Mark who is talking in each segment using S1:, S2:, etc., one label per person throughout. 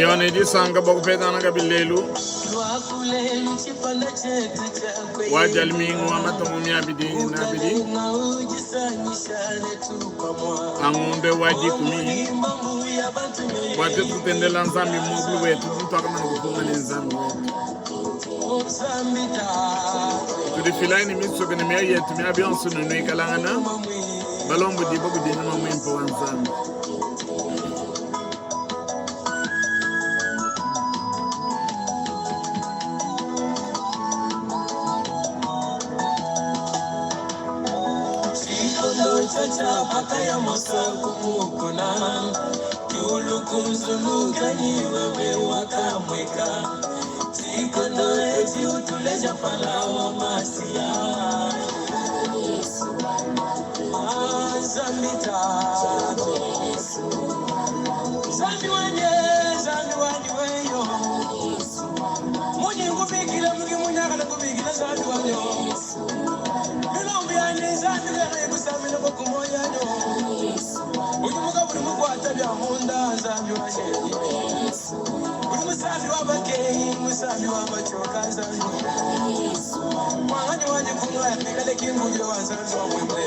S1: yone di sanga boko petana ga bilelu wajal mingu wa matomo mi abidi nabidi angombe waji kumi wate tutendela nzambi moblu wetu tutaka mana kufunga ni nzambi wetu tudi filaini miso kene mi ayetu mi abionsu nunui kalangana balombo di boku di nama mwimpo wa nzambi
S2: Chacha pataya mosa kumukona Kiulu kumzuluka ni wewe wakamweka Sikondo eti utuleja palawa masia Zambita Zambi wanye weyo Mwenye ngubikila mwenye munyakala ngubikila zambi wanyo Milombi yane zambi wanye kusamila kumoya nyo Unyumuka buri mukwata bya munda zambi wanye Buri musambi wabakei musambi wabachoka zambi Mwanganyi wanye kumwaya mikale kinguyo wa zambi wa mwembe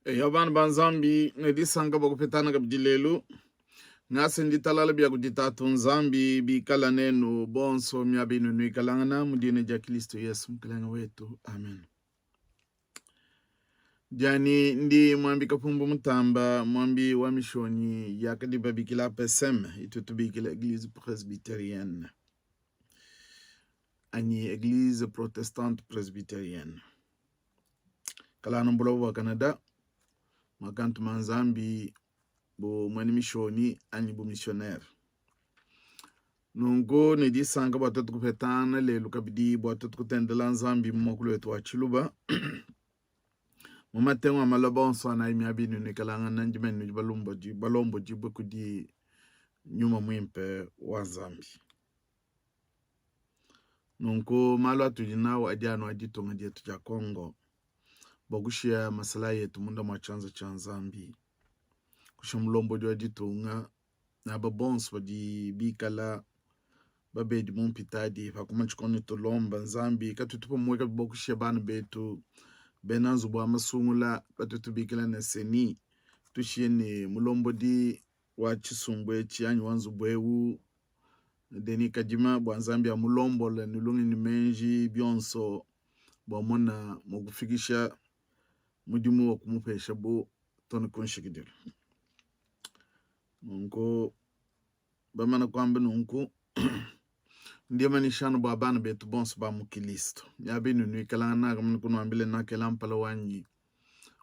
S2: Yaban banzambi ne sanga boko petana ga bidilelu ngase ndi talala bia kudita tunzambi bi kala nenu bonso miabinu nui kalangana mudine ja Kristo Yesu mkalanga wetu amen. Jani ndi mwambi kapumbu mutamba mwambi wa mishoni yakadiba bikila PSM itutubikila Eglise Presbyterienne ani Eglise Protestante Presbyterienne kalana mbulo wa Canada makantu manzambi bo mwani mishoni ani bo missionnaire nungo ne di sanga batatu kupetana lelu kabidi batatu kutendela nzambi mmokulu wetu wa Chiluba mumatenwa malabonso na imi abinu ne kalanga nanjimenu balombo jibu kudi nyuma mwimpe wa nzambi nungo malo atujina wa ajano ajitonga dietu ja Kongo bogushia masala yetu munda mwachanza cha nzambi kushumlombo jwa ditunga na babons badi bikala babedi mumpitadi pakumachikoni tolomba nzambi katutupo mweka bogushia bana betu benanzu bwa masungula patutubikala na seni tushine mulombo di wa chisumbwe chianyi wanzu bwewu deni kajima bwa nzambi ya mulombo la nulungi ni menji bionso bwa mona mugufikisha mudimu wa kumupesha bo toni konshikidiro nunko bamana kwamba nunko ndiye manishano bwa bana betu bonso ba mukilisto yabinu nui kalana kamana kuno ambile na kelampala wanyi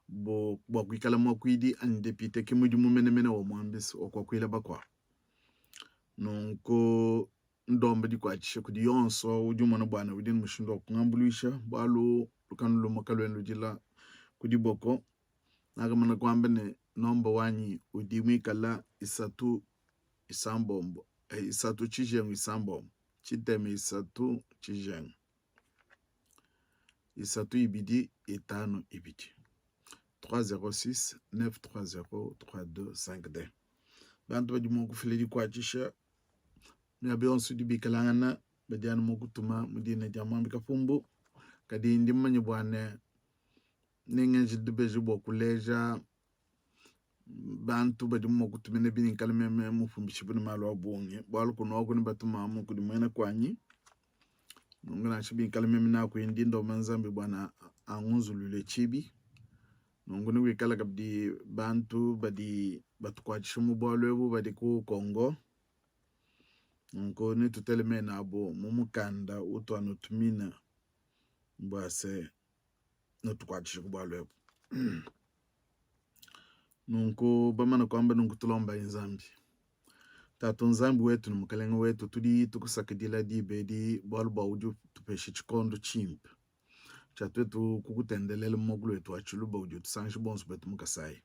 S2: bo bwa kuikala mwakwidi andepite kimudimu mene wa mwambisi okwa kuila bakwa nunko ndombe di kwa chishe kudi yonso ujumo na bwana widin mushindo kungambulisha balo lukanulo makalwenu jila kudi boko nagamana kwamba ne nomba wanyi udimikala isatu isambombo isatu chijengu isambombo chiteme isatu chijengu isatu ibidi etano ibidi 306 930 3252 bantu badi moku filedi kwa chisha nyabe onsu di bikalangana badiana moku tuma mudine jamambi kapumbu kadi ndimmanyi bwane nengenji dubeji bokuleja bantu badi moku tumene bini kalmeme mufumbishi bini malo abungi bwalu kunoku ni batuma moku di mwena kwanyi nungana chibi kalmeme na kuindi ndo manzambi bwana angunzulule chibi nunguni wikala kabdi bantu badi batukwachimu bwalu badi ku Kongo nungo ni tuteleme na abo mumukanda utu anutumina mbase notukwachimu bwalu nungo bamana kwamba nungu tulomba nzambi tatu nzambi wetu ni mukalenga wetu tudi tukusakidila di bedi bwalu bauju tupeshi chikondo chimpe chatwetu kukutendelele mogulu wetu wa Chiluba uju tusanshi bonsu betu mukasai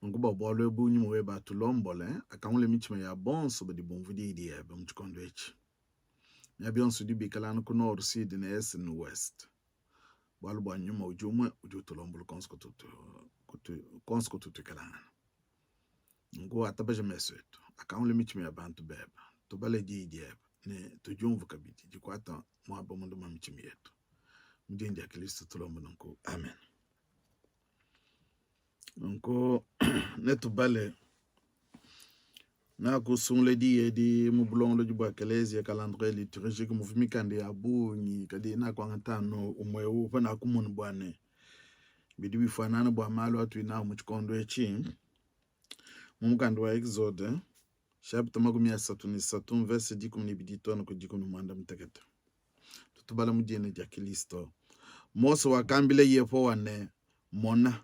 S2: nungu bwalu ebu nyuma weba tulombole akangule michima ya bonsu badi bonvudi idi ebe mchikondo echi ya bionso di bikala ku nord sud na est na west bwalo bwa nyuma ujumwe ujutolombolo konsko tutu kalana ngo atabaje meseto akaunle michimi abantu beba tobale jidiyeba ne tujumvu kabiti jikwata mwaba mundu mamichimi yetu mjindi ya Kristo tulombo nko amen nko ne tobale na kusungle di mubulong lo jubwa kelezi calendrier liturgique muvimikande ya bunyi kadi na kwa ngantano umwewu pana kumun bwane bidi bifanana bwa malo atu ina muchikondo echi mumukando wa Exode chapitre 33 verset 10 ku 10 mwanda mtekete tutubala mujene ja Kristo Mose wakambile yefo wane mona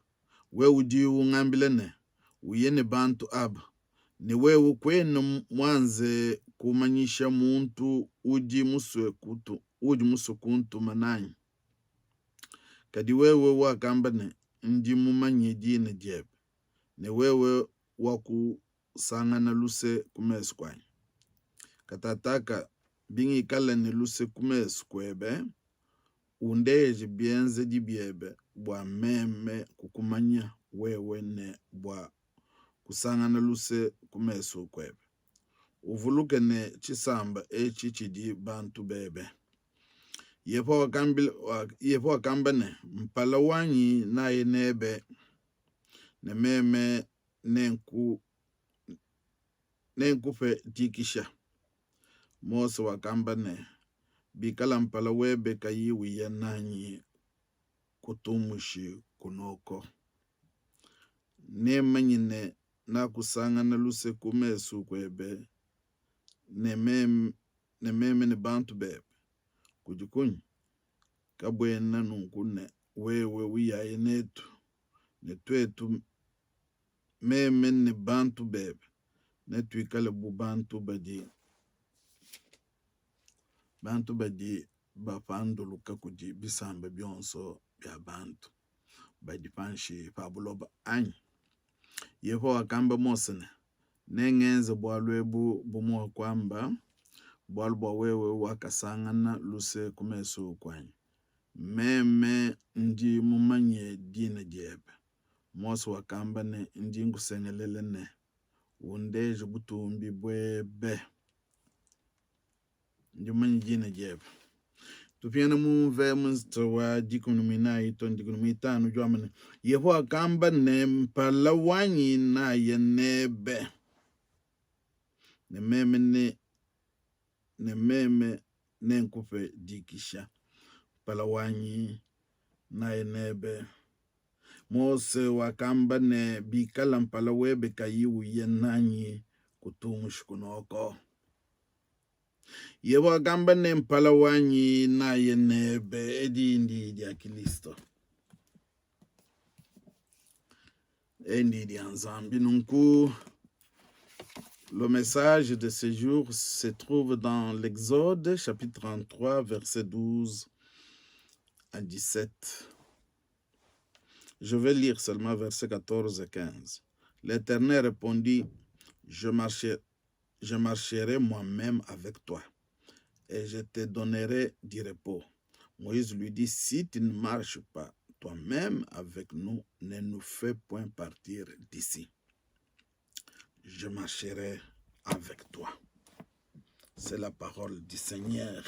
S2: we uji ungambile ne uyene bantu aba ni wewe kwenu mwanze kumanyisha muntu uji muswe kuntu mananyi kadi wewe wakambane ndi mumanye jine jebe ni wewe wakusangana luse kumesu kwanyi katataka bingi kala ni luse kumesu kwebe undeje bienze dibiebe bwa meme kukumanya wewe ne bwa kusangana luse kumeso kwebe uvuluke ne chisamba chidi bantu bebe yepo wakambane mpala wanyi na yenebe ne meme nenkufe tikisha Mose wakambane bikala mpala webe kayiwi ya nanyi kutumushi kunoko ne manyine na kusangana luse kumesu kwebe ne meme ne bantu bebe kujikunyi kabwena nunkune wewe wiyaye netu ne twetu meme ne bantu bebe ne tuikale bu bantu badi bapanduluka kuji bisamba byonso bya bantu badi panshi pabuloba anyi yeho wakamba Mose nengenze bwalwebu bumo kwamba bwalubwa wewe wakasangana luse kumeso kwanyi meme ndi mumanye dine jebe Mose wakamba ne ndi ngusengelele ne undeje butumbi bwebe ndi mumanye dine jebe tupiana muve munstawa dikunuminai ton dikunumitanu jwamane yeho akamba ne mpala wanyi na yenebe ne meme nenkufe dikisha mpala wanyi na yenebe Mose wakamba ne bikala mpala webe kayiwu yenanyi kutumushukunoko yewa wakamba ne mpala wanyi na yenebe edi ya Kristo endi ya nzambi nunku. Le message de ce jour se trouve dans l'Exode chapitre 33 verset 12 à 17. Je vais lire seulement versets 14 et 15. L'Éternel répondit, je marcherai moi-même avec toi et je te donnerai du repos. Moïse lui dit, si tu ne marches pas toi-même avec nous, ne nous fais point partir d'ici. Je marcherai avec toi. C'est la parole du Seigneur.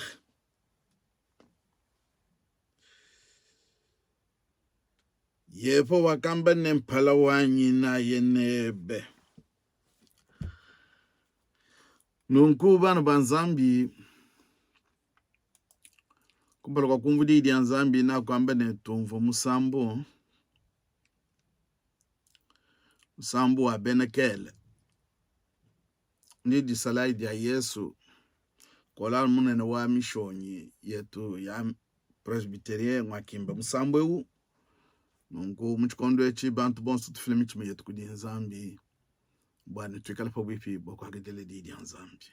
S2: Yepo wakamba ne mpala wanyi na yenebe. Nunku bana banzambi kumpala kwa kumvudi ya nzambi na kwamba ne tumvo musambo wa benekele ni disalaidi ya Yesu kola munene wa mishonyi yetu ya presbyterien mwakimba musambo ewu nungu mchikondo echi bantu bonsu tufile michime yetu kudi nzambi bwana tuikala pa wipi boko hagedele di ya nzambi.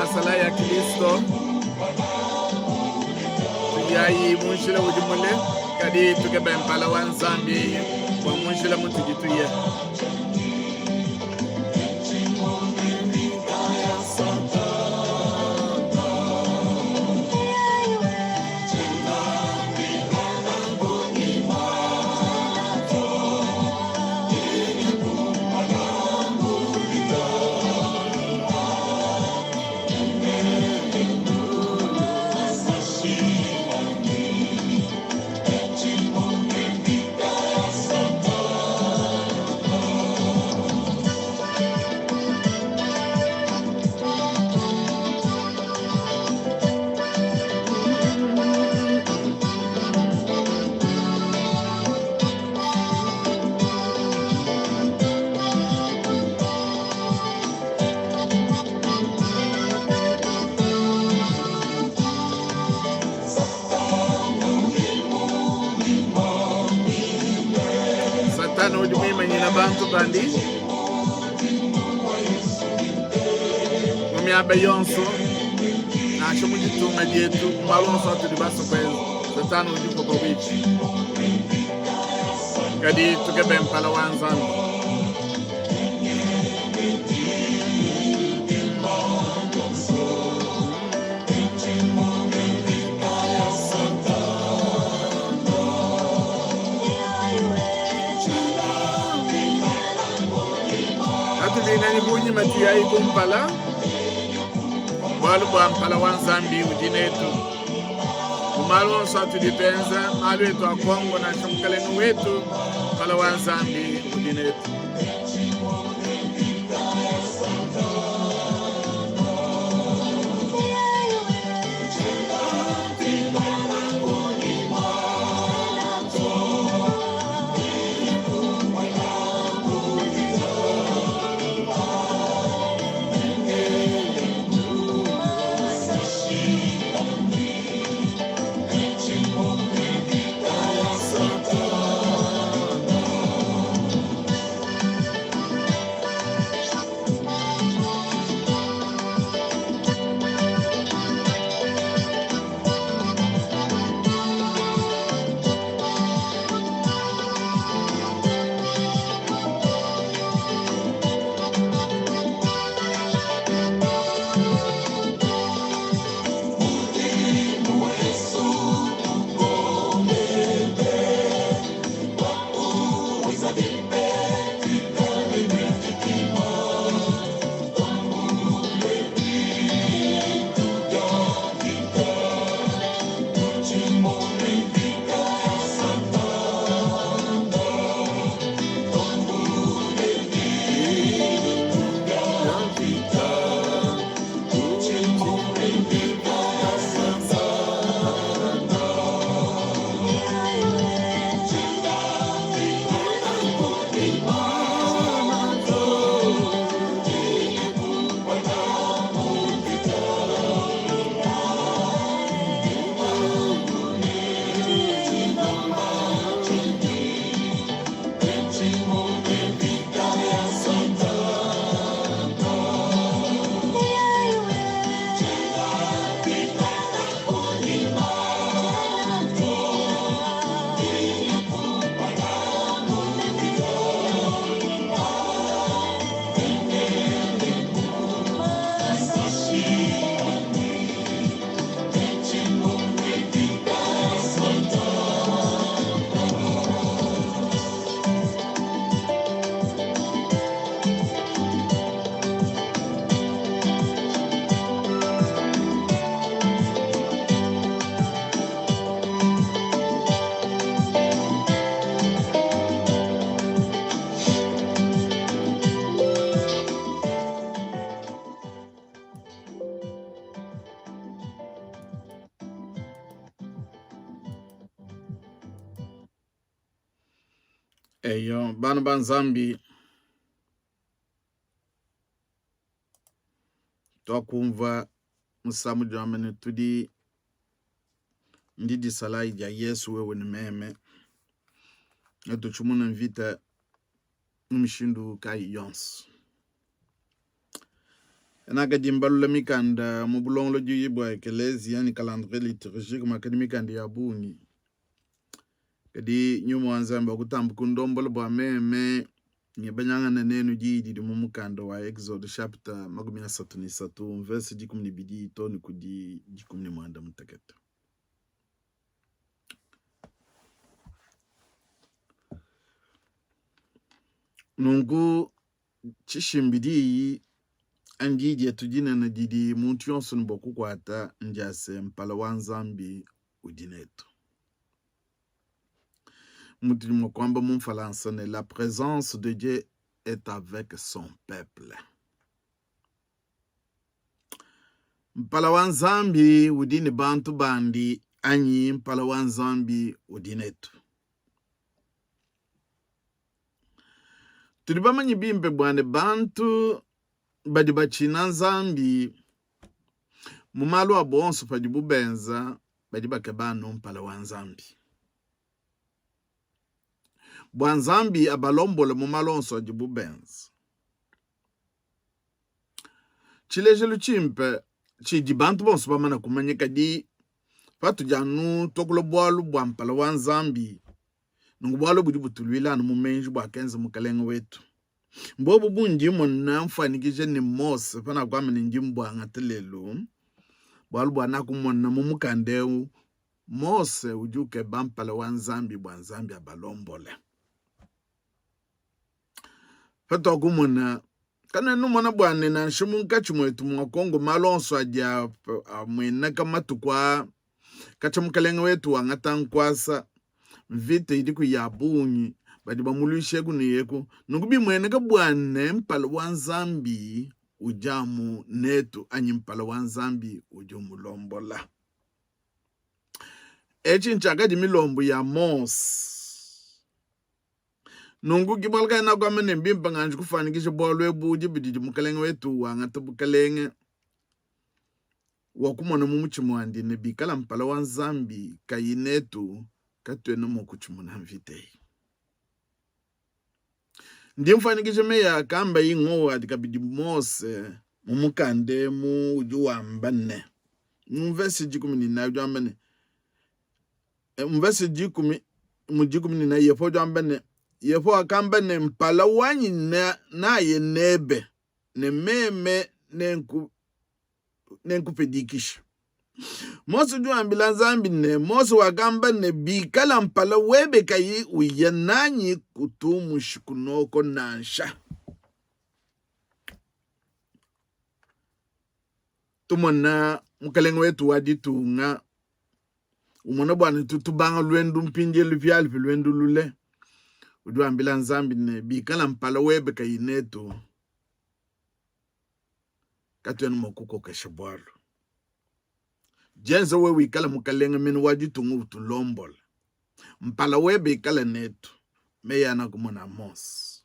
S1: masala ya Kristo tuyayi munshila ujumule kadi tukebe mpala wanzambi wa munshila mutujituye bantu bandi mumiabe yonso na shomu jitunga jetu malonso tuli baso kwezo satano ujuko kwa wichi kadi tukebe mpala wanzambi nani bunyi matia ikumpala walu kwa mpala wanzambi ujinetu umalu onsatu dipenza malu etu akongo na shumkalenu wetu mpala wanzambi ujinetu Eyo bana banzambi twakumva musamu jamani tudi ndidi salai ya Yesu wewe ni meme eto chumuna mvita mshindu kai yons
S2: na ka dimbalu la mikanda mubulong lo juyi bwa ekelezi yani calendrier liturgique makadi mikanda ya bungi kadi nyuma wanzamba kutambu kundombolo bwa meme nyebanyanga na nenu jidi mu mukanda wa Exode chapter 33 verse 12 toni kudi 10 mtakatifu. Nungu chishimbidi anjidi atujina na didi muntu yonso nboku kwata njase mpala wanzambi udineto. Mutu mkwamba mumfalansa ne la présence de Dieu est avec son peuple. Mpala wanzambi udini bantu bandi anyi mpala wanzambi udineto. Tulibamanyi bimpe bwane bantu badi bachina nzambi mumalu abonso padi bubenza badi bakebano mpala wanzambi. Bwanzambi abalombola mumalonso adi bubenza. Chilejelu chimpe chidi bantu bonso bamana kumanyika di patu janu tokulo bwalu bwa mpala wanzambi nungu bwalu budi butulwila na mumenji bwa kenza mukalenga wetu. Mbobu bunjimo na mfanikishe ni Mose pana kwa mene njimbo angatelelo bwalu bwa nakumona mumukandeu Mose ujuke bampala wanzambi bwanzambi abalombole. Fato kumona kana numona bwane na nshimunka chimwetu mwakongo malonso adia mwena kama tukwa kachamukalenga wetu wangatankwasa mvite idiku yabunyi badi bamuluishe kuniyeku nukubi mwene ka bwane mpala wanzambi ujamu netu anyi mpala wanzambi ujumulombola. Echi nchaka di milombo ya Mose nungu kibalka na kwa mene mbimpa nganji kufanikisha bwalu ebuji bidi mukalenga wetu wangatabukalenge wakumona mumuchimwandi nebikala mpala wanzambi kayinetu katwena mokuchimuna mvitei. Ndi mfanikisha meya kamba yingo adikabidi Mose mumukande mu ujuwa mbane. Mvesi jikumini na ujuwa mbane. Mvesi jikumini na yepo ujuwa mbane. Yepo akambane mpala wanyi na ye nebe. Ne meme nenku pedikisha. Mose ujuwa mbila zambi ne. Mose wakamba ne bikala mpala webe kayi uyananyi kutumu shikunoko nansha. Tumona mukalenga wetu waditu nga umona bwana tutubanga lwendu mpinje lupyali lwendu lule ujuwa mbila zambi ne bikala mpala webe kayi netu katwenu mokuko kashabwalu. Jenza wewe ikala mukalenga menu wajitungu utulombola. Mpala webe ikala netu. Meya na kumona Mose.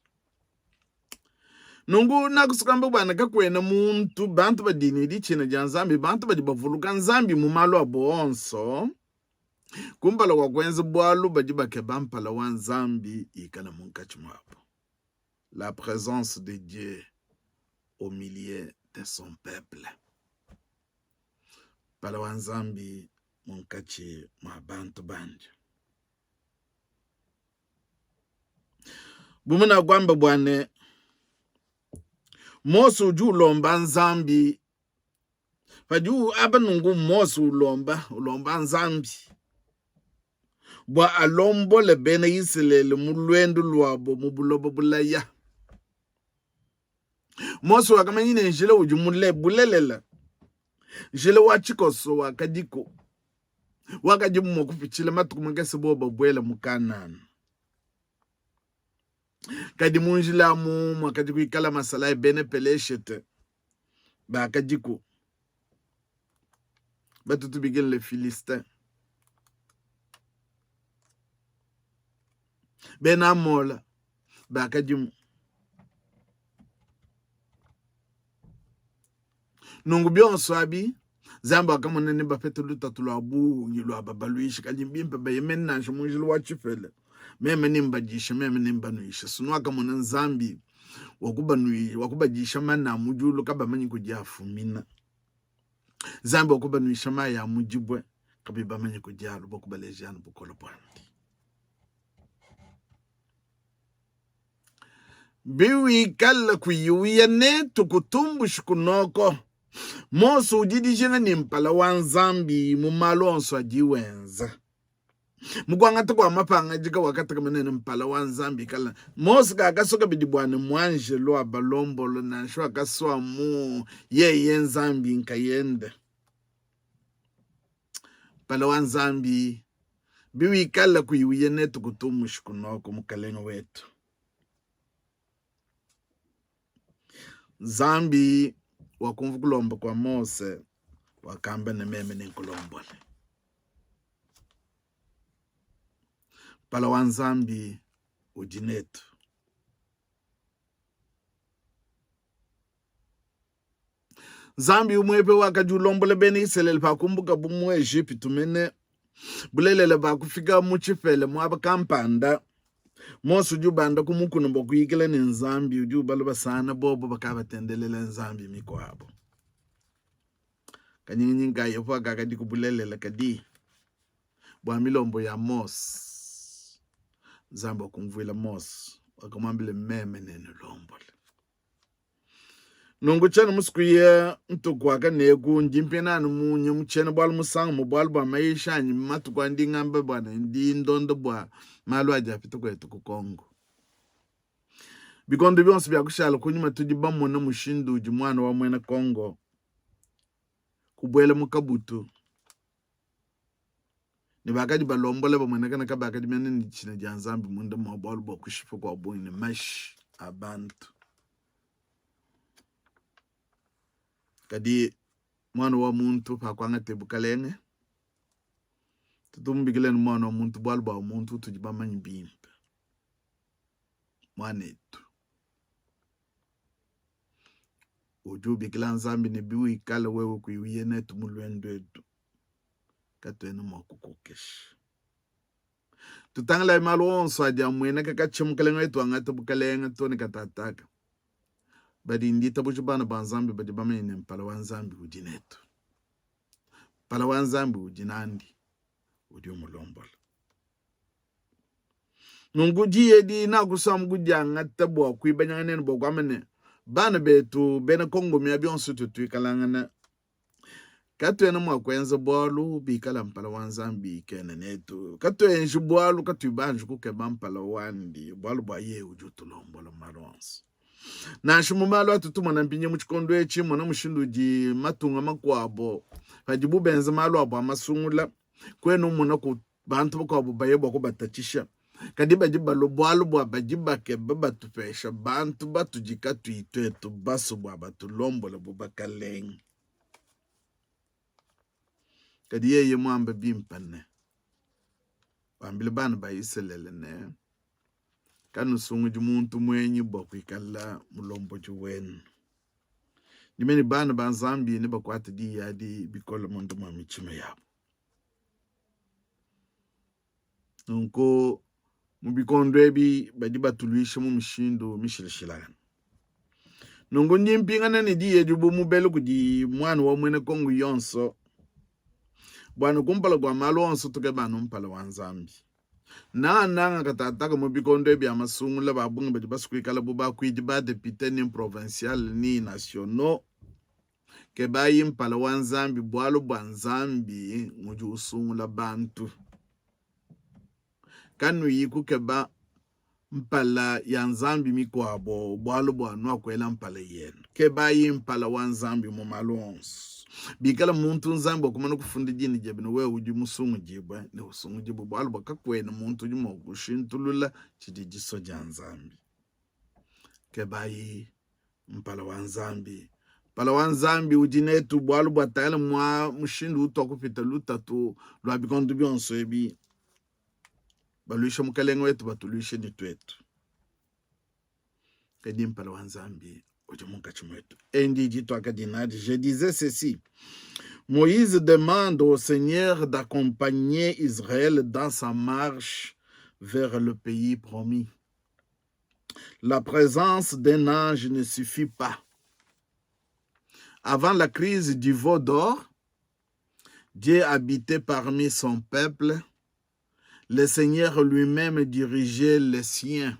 S2: Nungu na kusukambu bwana kakwena muntu bantu badini di china janzambi bantu badi bavuluka nzambi mumalu abonso. Kumpala kwa kwenzi bwalu badi bakeba mpala wanzambi ikala munkachumwapo. La présence de Dieu au milieu de son peuple. Pala wanzambi munkachi mabantu banje. Bumuna kwamba bwane Mose uju ulomba nzambi. Faju aba nungu Mose ulomba nzambi. Bwa alombo le bene isilele mulwendu luabo mubulobo bulaya. Mose wakamanyine njile uju bulelela. Jele wachikoso wakadiko. Wakajibu mwakupichile matukumangese boba bwela mukanana. Kadi munjila mu mwakadiku ikala masala bene peleshete. Ba kadiko. Batutu bigel le Philistin. Bena mola. Ba kadimu. Nungu bionso abi zamba akamone ne bafete lutatu abu ngilo ababaluishi kajimbimpe ba yemen na shmunjilo wachifele meme nimba jishe meme nimba nuishe sunu akamone nzambi wakuba jishama na mujulu kaba manyi kujia fumina zambi wakuba nuishama ya mujibwe kabiba manyi kujia lubo kuba lejianu bukolo pwandi biwi kala kuyuya ne tukutumbu shukunoko mosu ujidijina ni mpala wanzambi mumalonso ajiwenza mugwanga kwa mapanga jika wakati kamenene mpala wanzambi kala mosu kakasoka bidibwane mwanje lo abalombo lo na shwa kaswa mu ye nzambi nkayende mpala wanzambi biwi kala kuyuya ne tukutumbu shukunoko mukalenga wetu zambi wakumva kulomba kwa Mose wakamba nememe nenkulombole pala wanzambi ujinetu zambi umwepe wakajulombole beni iselele pakumbuka bumu Egyptu mene bulelele bakufika muchifele mwaba kampanda Mose ujubanda kumukuna bokuyikela ni nzambi ujubalo basana bobo bakabatendelela nzambi mikwabo kanyinyi ngayo kwa kakadi kubulelela kadi bwa milombo ya Mose nzambi kumvula Mose wakamwambile meme nene lombole nungu chana musikuye ntukwaka neku njimpenani munye mchena bwala musanga mubwala bwa maisha nyi matu kwa ndi ngamba bwana ndi ndondo bwa malu ajapita kwetu kukongo bikondo byonse byakushala kunyuma tujiba mona mushindu uji mwana wa mwena Kongo kubwela mukabutu ni bakaji balombole bamwena kana kabakaji mene ni china janzambi munda mabwala bwa kushifu kwa buni ni mash abantu kadi mwana wa muntu pakwanga tebukalenge tutumbigileni mwana wa muntu bwalba wa muntu tujibamanyi bimpe mwanetu ujubikila nzambi ne biwi ikala wewe kuiwiye netu mulwendo etu katwene mwakukukesha tutangala imalo onso adia mwene kakachimkalenga etu angata bukalenga toni katataka badi ndita bujubana banzambi badi bamenye mpala wanzambi ujinetu pala wanzambi ujinandi udi umulombola nunguji edi na kusam gujanga tabo kuibanya nene bogwamene bana betu bena Kongo mi abionso tutu kalangana katwena mwa kwenza bolu bikala mpala wanzambi kene netu katwenji bolu katubanju kukeba mpala wandi bolu baye ujutulombola maronse na shumumalo atutuma na mpinye muchikondo echi mwana mushindu ji matunga makwabo bajibu benza malo abo amasungula kwenu muna ku bantu bakwabo bayebo ko batachisha kadiba jiba lobwalo bwa bajiba ke baba tupesha bantu batujika tuitwetu baso bwa batulombola bubakaleng kadiye ye mwamba bimpane bambile bana bayiselele ne kanu sungu jumuntu mwenyi bokwikala mulombo juwenu nimeni bana banzambi ne bakwata di yadi bikolo muntu mamichime yabo nunko mubikondo ebi badi batuluisha mu mishindo mishilishilana nungo nyimpingana ni di yejubu mubelo kudi mwana wa mwene Kongo yonso bwana kumpala kwa malo onso tuke bana mpala wanzambi na nanga katataka mubikondo ebi amasungula babunga badi basukwikala buba kwidi ba depute ni provincial ni nationaux ke bayi mpala wanzambi bwalo bwanzambi muju usungula bantu kanu yiku keba mpala ya nzambi mikwabo bwalo bwanwa kwela mpala yenu keba yi mpala wanzambi mu malons bikala muntu nzambi okumana kufunda jini jebino we uji musungu jibwe ne usungu jibu bwalo bakakwena muntu jimo kushintulula chidijiso ja nzambi keba yi mpala wanzambi pala wanzambi ujinetu bwalo bwatala mwa mushindu utokupita lutatu lwa bikondo byonso ebi baluisha mukalenga wetu batuluisha nitwetu kadi mpala wanzambi ujimunga chumwetu endi jito akadinadi. Je disais ceci: Moïse demande au Seigneur d'accompagner Israël dans sa marche vers le pays promis. La présence d'un ange ne suffit pas. Avant la crise du veau d'or, Dieu habitait parmi son peuple. Le Seigneur lui-même dirigeait les siens.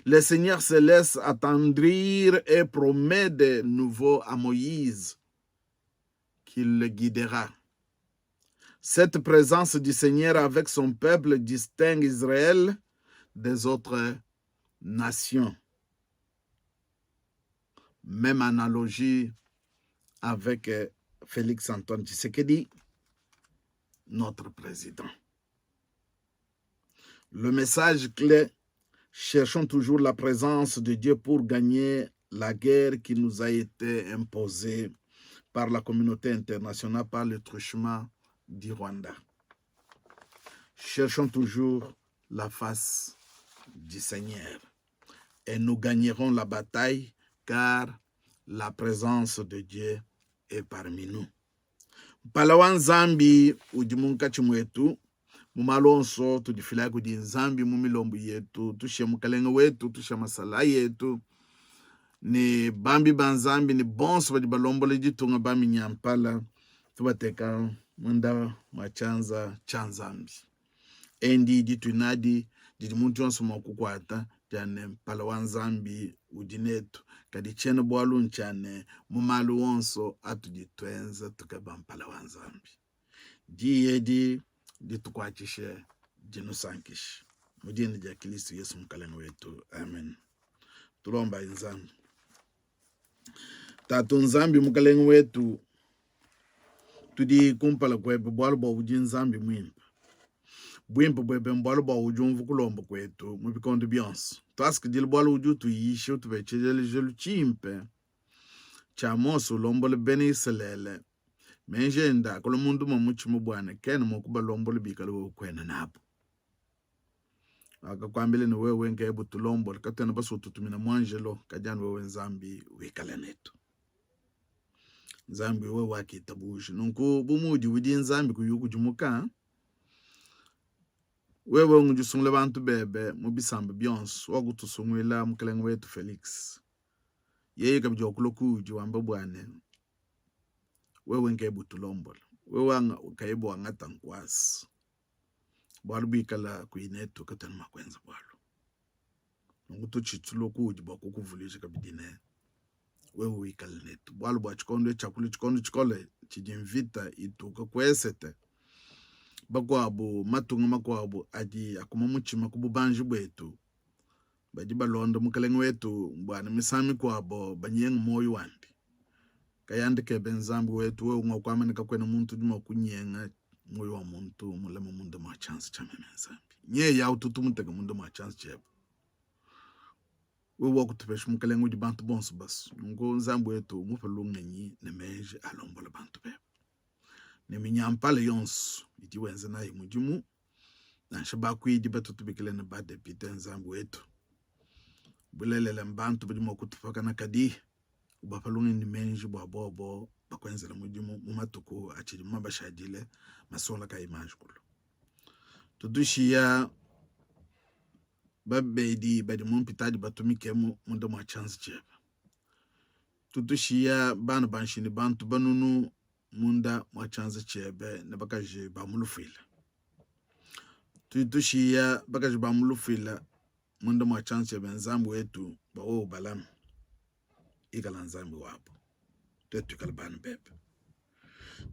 S2: Le Seigneur se laisse attendrir et promet de nouveau à Moïse qu'il le guidera. Cette présence du Seigneur avec son peuple distingue Israël des autres nations. Même analogie avec Félix Antoine Tshisekedi, notre président. Le message clé: cherchons toujours la présence de Dieu pour gagner la guerre qui nous a été imposée par la communauté internationale, par le truchement du Rwanda. Cherchons toujours la face du Seigneur et nous gagnerons la bataille car la présence de Dieu est parmi nous. Palawan Zambi ujimunka chimwetu mumalonso tudifila kudi Nzambi mumilombo yetu tushe mukalenga wetu tushe masala yetu ni bambi banzambi ni bonso badi balombola ditunga bami nyampala tubateka munda machanza chanzambi endi ditunadi didi muntu onso makukwata jane Palawan Zambi udinetu kadi chene bwalu nchane mumalu onso atuditwenza tukaba Palawan Zambi diyedi ditukwachishe dinusankishi mudini ja Kristo Yesu mkalenga wetu. Amen. Tulomba Nzambi. Tatu Nzambi mkalenga wetu tudi kumpala kwebe bwalu bwa udi Nzambi mwimpa bwimpa bwebe mbwalu bwa udi umvu kulomba kwetu mubikondo byonso twasikidile bwalu udi utuyishe utubechejele jelu chimpe cha moso ulombole bene iselele menjenda kulo mundu mamuchimu bwana kene mokuba lombole bikale wokwena nabo akakwambile ni wewe ngebu tulombole katena baso tutumina mwanjelo kajani wewe Nzambi wikale netu. Nzambi wewe wakitabushi nunku bumudi widi Nzambi kuyuku jumuka wewe ngujusungule bantu bebe mubisamba byonso wagutusungwila mukalenga wetu Felix yeye kabija okulokuji wamba bwane wewe ngebu tulombola wewe kaibu wangata nkwasi bwalu bikala kuinetu katana makwenza bwalu ngutu chitulo kuji bakukuvulisha kabidine wewe wikala netu bwalu bwa chikondo chikole chijimvita ituka kwesete bakwabo matunga makwabo adi akuma muchima kububanji bwetu badi balonda mukalenga wetu bwana misami kwabo banyenga moyo wandi kayandike benzambi wetu wewe ngakwamanika kwena muntu dima kunyenga moyo wa muntu mulema mundu ma chance cha Nzambi nye ya ututumuteka mundu ma chance chebo wewe wakutupesha mukalenga udi bantu bonso bas ngo Nzambi wetu mupalunganyi nemeje alombola bantu bebo neminyampale yonso iti wenze naye mujimu nanshiba kwidi batutubikile ne bade pite Nzambi wetu bulelele mbantu budimo kutupaka na kadi ubapalunga ni menji bwa bobo bakwenzela mujimu mumatuku achiri mabashadile masola ka image kulo tudushiya babedi badi mumpitadi batumikemu mundo mwa chance cheba tudushiya bana banshini bantu banunu munda mwa chance chebe ne bakaje bamulufila tudushiya bakaje bamulufila munda mwa chance chebe Nzambi wetu bawo balamu ikala Nzambi wapo tetu ikala bana bebe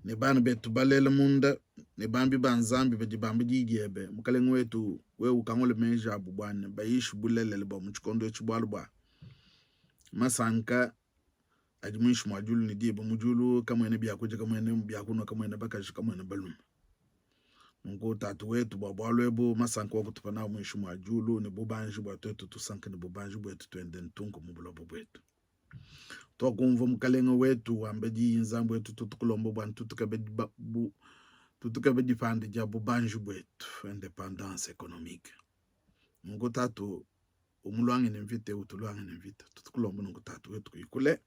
S2: ne bana betu balela munda ne bambi banzambi badi bambi didiebe mukalenga wetu wewe ukangole menja abu bwana bayishi bulelele ba muchikondo chibwalu ba masanka adimushi mwajulu ni diebe mujulu kama ene byakuja kama ene byakuno kama ene bakaji kama ene balum ngo tatu wetu babwalu ebo masanka wakutupa na mwishi mwajulu ne bubanji bwa tetu tusanka ne bubanji bwetu twende ntungu mubulobo bwetu tokumva mukalenga wetu wambedi Nzambi wetu tutukulombo bwana tutukabedi pande ja bubanji bwetu independance économique ngo tatu umulwange nemvite utulwange nemvite tutukulombo ngo tatu wetu kuyikule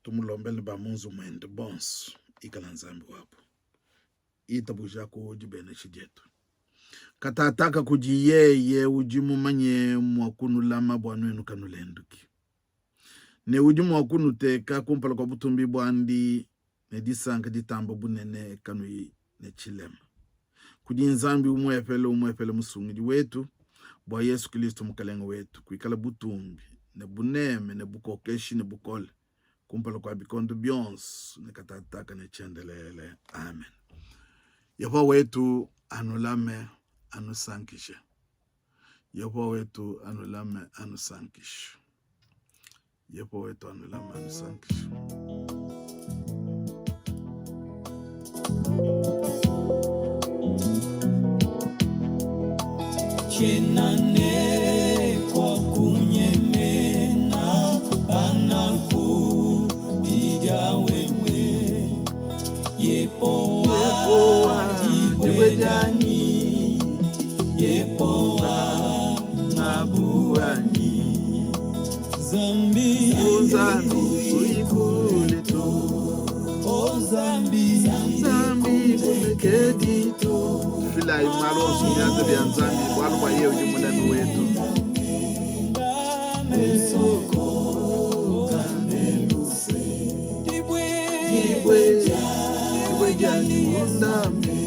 S2: tumulombele ba munzu mwende bons ikala Nzambi wapo itabuja ko dibene chijetu katataka kujiyeye ujimu manye mwakunu lama bwanu enu kanulenduki. Ne ujimu wakunu teka kumpala kwa butumbi bwandi ne disanka ditambo bunene kanui ne chilema. Kujinzambi umwepele musungi wetu bwa Yesu Kristo mukalenga wetu kuikala butumbi ne buneme ne bukokeshi ne bukole kumpala kwa bikondo byons ne katataka ne chendelele. Amen. Yehova wetu anulame anusankishe. Yehova wetu anulame anusankishe. Yehova wetu anulame anusankishe.
S3: Chenane kwa kunyemena anakupiga wewe yepoa jiwejani yepoa mabuani zambi uikuleto o zambi kumeketito
S2: Fila imalo sunyata de anzami walu wa yeo jimulemi wetu. Ibwe jani undame